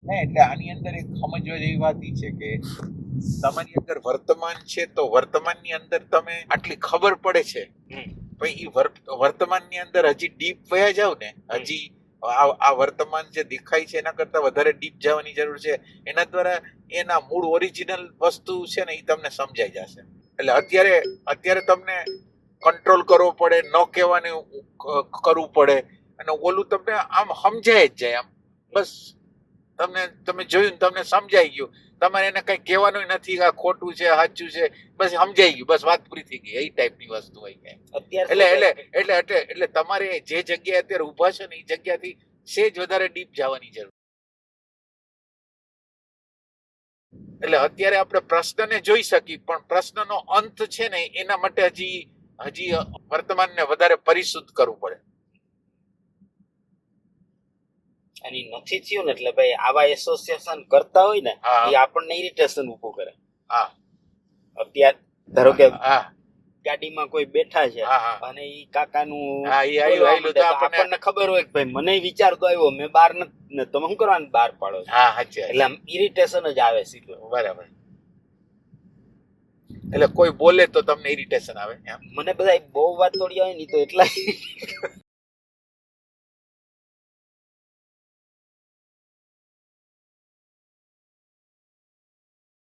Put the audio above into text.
ને એટલે આની અંદર એક સમજવા જેવી વાત એ છે કે તમારી અંદર વર્તમાન છે તો વર્તમાનની અંદર તમે આટલી ખબર પડે છે ભાઈ એ વર્તમાનની અંદર હજી ડીપ વયા જાવ ને હજી આ વર્તમાન જે દેખાય છે એના કરતા વધારે ડીપ જવાની જરૂર છે. એના દ્વારા એના મૂળ ઓરિજિનલ વસ્તુ છે ને એ તમને સમજાઈ જશે. એટલે અત્યારે તમને કંટ્રોલ કરવો પડે, ન કહેવાનું કરવું પડે, અને ઓલું તમને આમ સમજાય જ જાય. આમ બસ તમે જોયું ને તમને સમજાઈ ગયું. તમારે એને કઈ કહેવાનું નથી આ ખોટું છે સાચું છે, બસ સમજાઈ ગયું, બસ વાત પૂરી થઈ ગઈ. એ ટાઈપની વસ્તુ હોય છે. એટલે તમારે જે જગ્યાએ અત્યારે ઊભા છે ને એ જગ્યાથી સેજ વધારે ડીપ જવાની જરૂર. એટલે અત્યારે આપણે પ્રશ્નને જોઈ શકીએ પણ પ્રશ્નનો અંત છે ને એના માટે હજી વર્તમાનને વધારે પરિશુદ્ધ કરવું પડે. અને નથી થયું ને એટલે ભાઈ આવા એસોસિએશન કરતા હોય ને એ આપણને ઇરિટેશન ઉભું કરે. હા, અત્યારે ધારો કે હા, ગાડીમાં કોઈ બેઠા છે અને ઈ કાકાનું આપણને ખબર હોય કે ભાઈ મને વિચાર તો આવ્યો, મેં બહાર નથી, તમે શું કરવાનું બહાર પાડો છો? એટલે આમ ઇરિટેશન જ આવે સીધું. બરાબર. એટલે કોઈ બોલે તો તમને ઇરિટેશન આવે. મને બધા બહુ વાત તોડી આવે ને તો એટલા